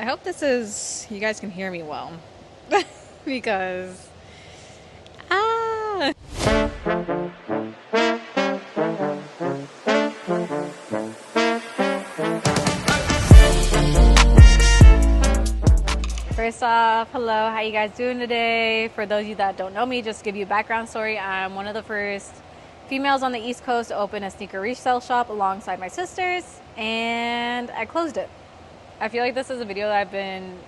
I hope you guys can hear me well. Because, ah. First off, hello, how you guys doing today? For those of you that don't know me, just to give you a background story, I'm one of the first females on the East Coast to open a sneaker resale shop alongside my sisters, and I closed it. I feel like this is a video that I've been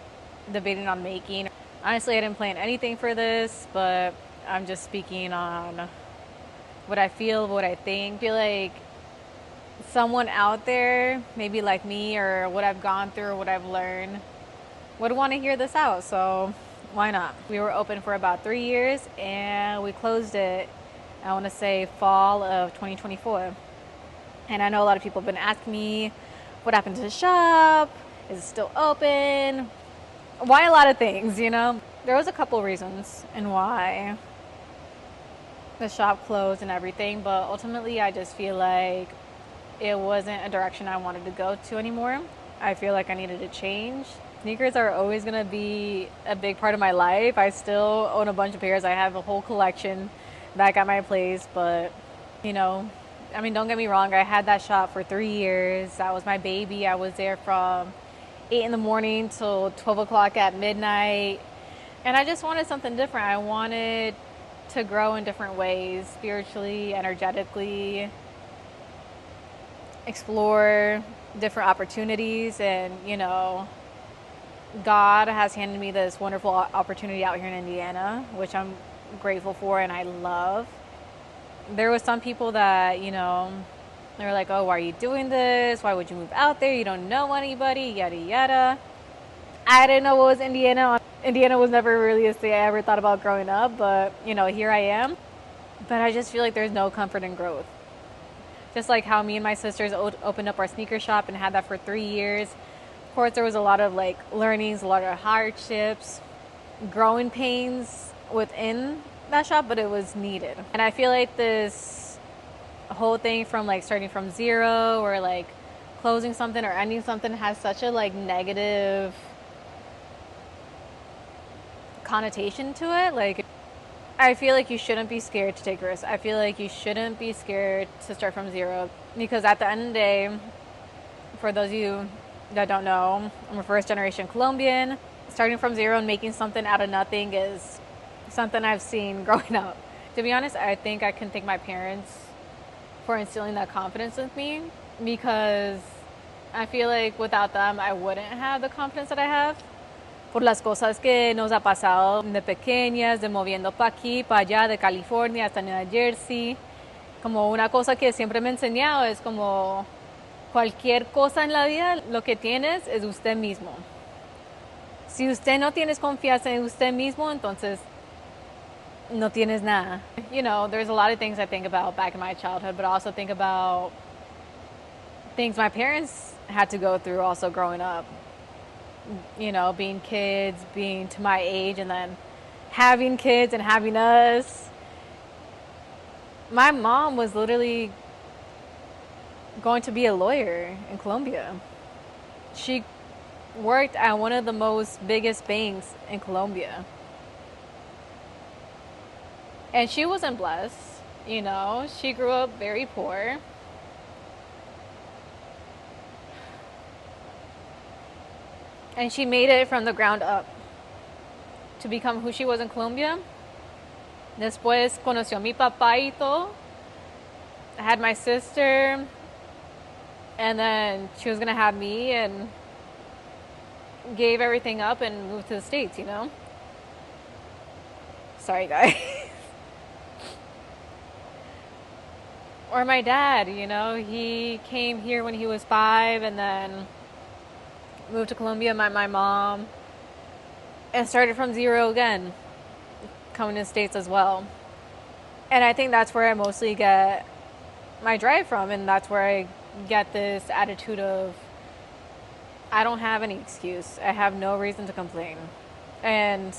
debating on making. Honestly, I didn't plan anything for this, but I'm just speaking on what I feel, what I think. I feel like someone out there, maybe like me or what I've gone through or what I've learned, would want to hear this out, so why not? We were open for about 3 years and we closed it, I want to say fall of 2024. And I know a lot of people have been asking me what happened to the shop, is it still open? Why a lot of things, you know? There was a couple reasons and why the shop closed and everything, but ultimately I just feel like it wasn't a direction I wanted to go to anymore. I feel like I needed to change. Sneakers are always going to be a big part of my life. I still own a bunch of pairs. I have a whole collection back at my place, but you know, I mean, don't get me wrong, I had that shop for 3 years. That was my baby. I was there from 8 in the morning till 12 o'clock at midnight. And I just wanted something different. I wanted to grow in different ways, spiritually, energetically, explore different opportunities. And, you know, God has handed me this wonderful opportunity out here in Indiana, which I'm grateful for and I love. There was some people that, you know, they were like, oh, why are you doing this? Why would you move out there? You don't know anybody, yada, yada. I didn't know what was Indiana. Indiana was never really a state I ever thought about growing up, but, you know, here I am. But I just feel like there's no comfort in growth. Just like how me and my sisters opened up our sneaker shop and had that for 3 years. Of course, there was a lot of like learnings, a lot of hardships, growing pains within that shop, but it was needed. And I feel like this whole thing from like starting from zero or like closing something or ending something has such a like negative connotation to it. Like, I feel like you shouldn't be scared to take risks. I feel like you shouldn't be scared to start from zero, because at the end of the day, for those of you that don't know, I'm a first generation Colombian. Starting from zero and making something out of nothing is something I've seen growing up. To be honest, I think I can thank my parents for instilling that confidence in me, because I feel like without them, I wouldn't have the confidence that I have. Por las cosas que nos ha pasado de pequeñas, de moviendo pa' aquí, pa' allá, de California hasta Nueva Jersey. Como una cosa que siempre me he enseñado es como cualquier cosa en la vida, lo que tienes es usted mismo. Si usted no tienes confianza en usted mismo, entonces no tienes nada. You know, there's a lot of things I think about back in my childhood, but I also think about things my parents had to go through also growing up. You know, being kids, being to my age, and then having kids and having us. My mom was literally going to be a lawyer in Colombia. She worked at one of the most biggest banks in Colombia. And she wasn't blessed, you know. She grew up very poor. And she made it from the ground up to become who she was in Colombia. Después conoció a mi papá y todo. I had my sister. And then she was going to have me, and gave everything up and moved to the States, you know? Sorry, guys. Or my dad, you know, he came here when he was 5 and then moved to Colombia, met my mom, and started from zero again, coming to the States as well. And I think that's where I mostly get my drive from, and that's where I get this attitude of, I don't have any excuse. I have no reason to complain. And,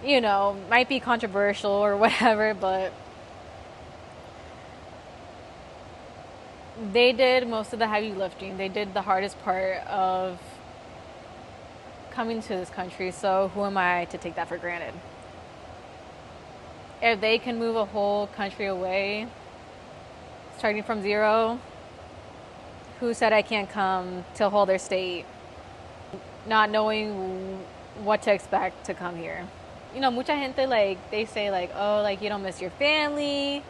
you know, might be controversial or whatever, but they did most of the heavy lifting. They did the hardest part of coming to this country, so who am I to take that for granted? If they can move a whole country away, starting from zero, who said I can't come to hold their state, not knowing what to expect to come here? You know, mucha gente, like, they say, like, oh, like, you don't miss your family,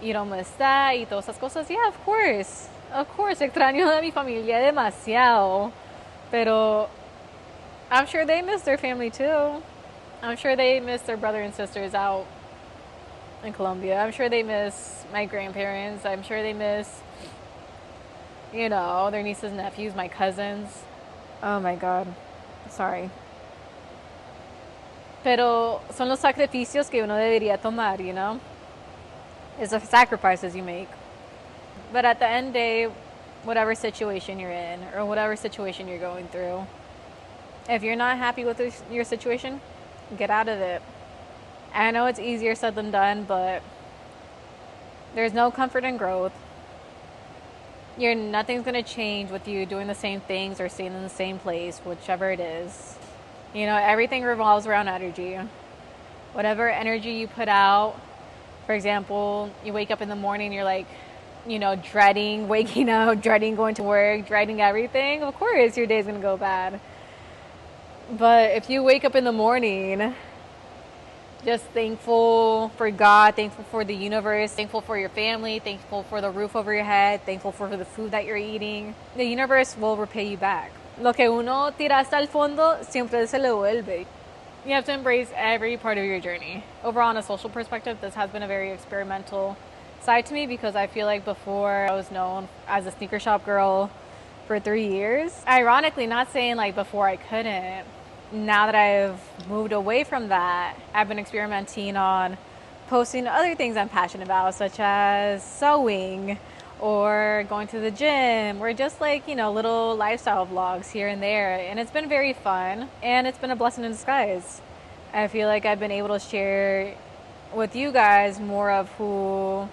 you don't miss that, y todas esas cosas. Yeah, of course. Of course, extraño a mi familia demasiado. Pero I'm sure they miss their family too. I'm sure they miss their brother and sisters out in Colombia. I'm sure they miss my grandparents. I'm sure they miss, you know, their nieces and nephews, my cousins. Oh my God. Sorry. Pero son los sacrificios que uno debería tomar, you know? It's the sacrifices you make. But at the end of the day, whatever situation you're in or whatever situation you're going through, if you're not happy with your situation, get out of it. I know it's easier said than done, but there's no comfort in growth. Nothing's going to change with you doing the same things or staying in the same place, whichever it is. You know, everything revolves around energy. Whatever energy you put out, for example, you wake up in the morning, you're like, you know, dreading waking up, dreading going to work, dreading everything. Of course, your day's going to go bad. But if you wake up in the morning just thankful for God, thankful for the universe, thankful for your family, thankful for the roof over your head, thankful for the food that you're eating, the universe will repay you back. Lo que uno tira hasta el fondo, siempre se le vuelve. You have to embrace every part of your journey. Overall, on a social perspective, this has been a very experimental side to me because I feel like before I was known as a sneaker shop girl for 3 years. Ironically, not saying like before I couldn't. Now that I've moved away from that, I've been experimenting on posting other things I'm passionate about, such as sewing or going to the gym or just like, you know, little lifestyle vlogs here and there. And it's been very fun and it's been a blessing in disguise. I feel like I've been able to share with you guys more of who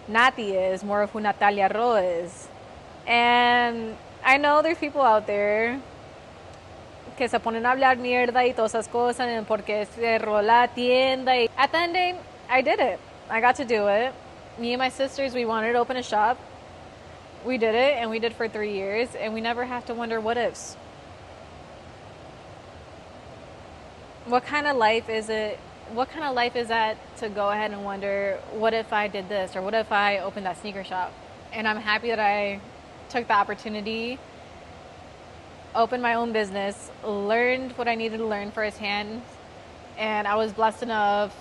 Nati is, more of who Natalia Ro is. And I know there's people out there que se ponen a hablar mierda y todas esas cosas and porque cerró la tienda. At the end of the day, I did it. I got to do it. Me and my sisters, we wanted to open a shop. We did it, and we did for 3 years, and we never have to wonder what ifs. What kind of life is it? What kind of life is that to go ahead and wonder, what if I did this, or what if I opened that sneaker shop? And I'm happy that I took the opportunity, opened my own business, learned what I needed to learn firsthand, and I was blessed enough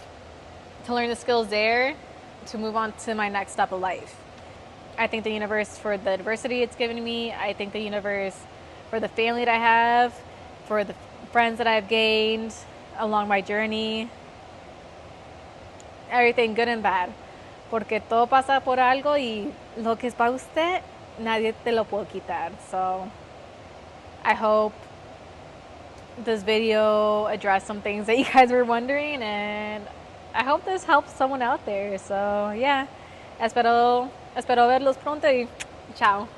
to learn the skills there to move on to my next step of life. I thank the universe for the diversity it's given me. I thank the universe for the family that I have, for the friends that I've gained along my journey. Everything good and bad. Porque todo pasa por algo y lo que es para usted, nadie te lo puede quitar. So I hope this video addressed some things that you guys were wondering, and I hope this helps someone out there. So yeah, espero verlos pronto y chao.